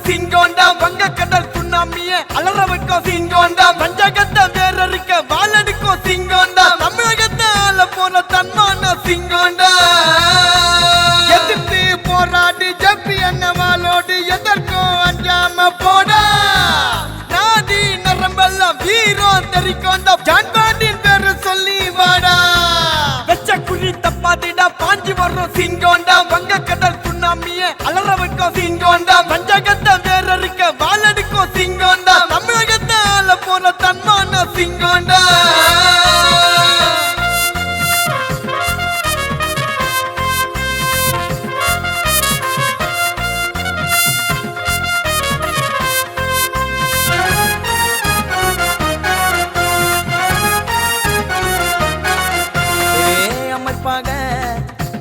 வைக்கும் சிங்கோண்டா வங்க கடல் சுண்ணாமியே அலற வைக்கும் சிங்கோண்டா பஞ்சகத்தை வேறறுக்க வாழடிக்கும் சிங்கோண்டா தமிழகத்தை ஆள போன தன்மான சிங்கோண்டா எதிர்த்து போராடி ஜப்பி என்ன வாளோடு எதற்கும் அஞ்சாம போடா நாடி நரம்பெல்லாம் வீரம் தெரிக்கொண்ட ஜான்பாண்டின் பேரு சொல்லி வாடா வெச்ச குறி தப்பாதிடா பாஞ்சு வர்றோம் சிங்கோண்டா வங்க கடல் சுண்ணாமியே அலற வைக்கும் சிங்கோண்டா பஞ்சகத்தை வேறறுக்க வாழடிக்கும் சிங்கோண்டா தமிழகத்தை ஆள போன தன்மான சிங்கோண்டா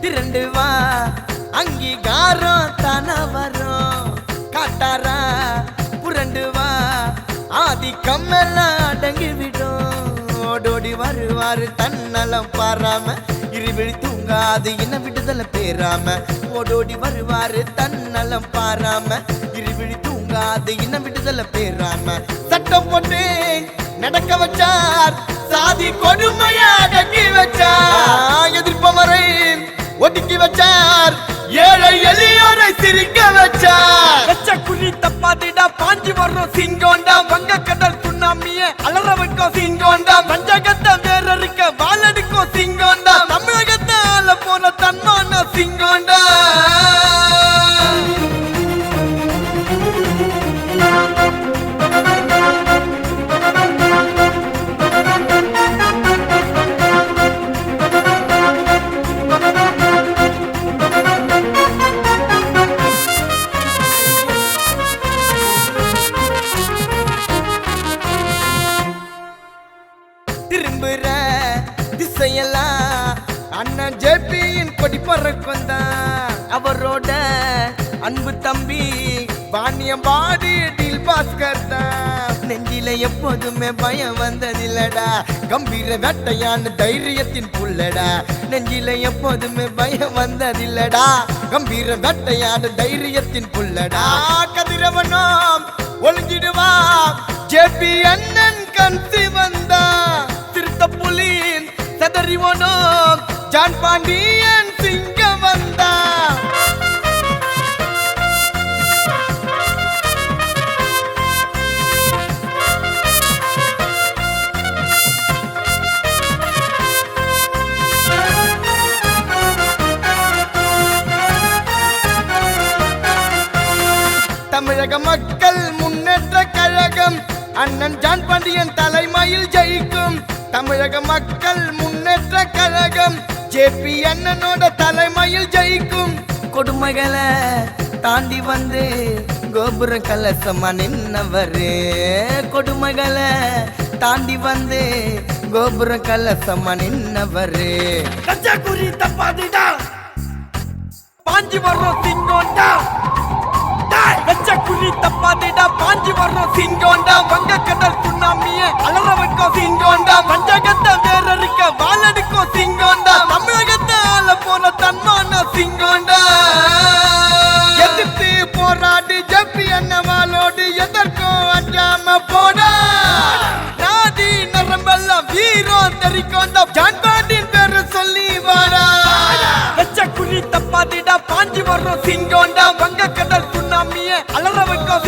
திரண்டு வா அங்கீகாரம் தான வரும் காட்டாரா புரண்டு வா ஆதிக்கம் எல்லாம் அடங்கி விடும் ஓடோடி வருவாரு தன்னலம் பாராம இருவிழி தூங்காது இன விடுதலை பேராம ஓடோடி வருவாரு தன்னலம் பாராம இருவிழி தூங்காது இன விடுதலை பேராம சட்டம் போட்டு நடக்க வச்சார் சாதி கொடுமையை அடக்கி வச்சார் எதிர்ப்பவரை ஒதுக்கி வச்சார் ஏழை எளியோரை சிரிக்க வச்சார் வெச்ச குறி தப்பாதிடா பாஞ்சு வர்றோம் சிங்கோண்டா வங்க கடல் சுண்ணாமியே அலற வைக்கும் சிங்கோண்டா பஞ்சகத்தை வேறறுக்க வாழடிக்கும் சிங்கோண்டா தமிழகத்தை ஆள போன தன்மான சிங்கோண்டா திரும்புற திசையெல்லாம் அண்ணன் ஜேபியின் கொடி பறக்கொந்தான் அவரோட அன்பு தம்பி பாண்டியம்பாடி டில் பாஸ்கர் தான் நெஞ்சில எப்போதுமே பயம் வந்ததில்லடா கம்பீர வேட்டையான தைரியத்தின் புள்ளடா நெஞ்சில எப்போதுமே பயம் வந்ததில்லடா கம்பீர வேட்டையான தைரியத்தின் புள்ளடா கதிரவனும் ஒளிஞ்சிடுவா ஜேபி அண்ணன் கண்சி வந்தா திருத்த புலின் சதறிவனும் ஜான் பாண்டியன் சிங்க வந்தா தமிழக மக்கள் முன்னேற்ற கழகம் அண்ணன் ஜான் பாண்டியன் தலைமையில் ஜெயிக்கும் தமிழக மக்கள் முன்னேற்ற கழகம் ஜேபி அண்ணனோட தலைமையில் ஜெயிக்கும் கொடுமைகளை தாண்டி வந்து கோபுர கலசமா நின்னவரு கொடுமைகளை தாண்டி வந்து கோபுர கலசமா நின்னவரு குறி தப்பாதிடா பாஞ்சி வர்றோம் சிங்கோண்டா வெச்ச குறி தப்பாதிடா பாஞ்சு வர்றோம் சிங்கோண்டா வங்க கடல் சுண்ணாமியே அலற வைக்கும் சிங்கோண்டா பஞ்சகத்தை வேறறுக்க வாழடிக்கும் சிங்கோண்டா தமிழகத்தை ஆள போன தன்மான சிங்கோண்டா எதிர்த்து போராடி ஜப்பி என்ன வாளோடு எதற்கும் அஞ்சாம போடா நாடி நரம்பெல்லாம் வீரம் தெரிக்கொண்ட ஜான்பாண்டின் பேரு சொல்லி வாடா வெச்ச குறி தப்பாதிடா பாஞ்சு வர்றோம் சிங்கோண்டா வங்க கடல் சுண்ணாமியே அலற வைக்கும்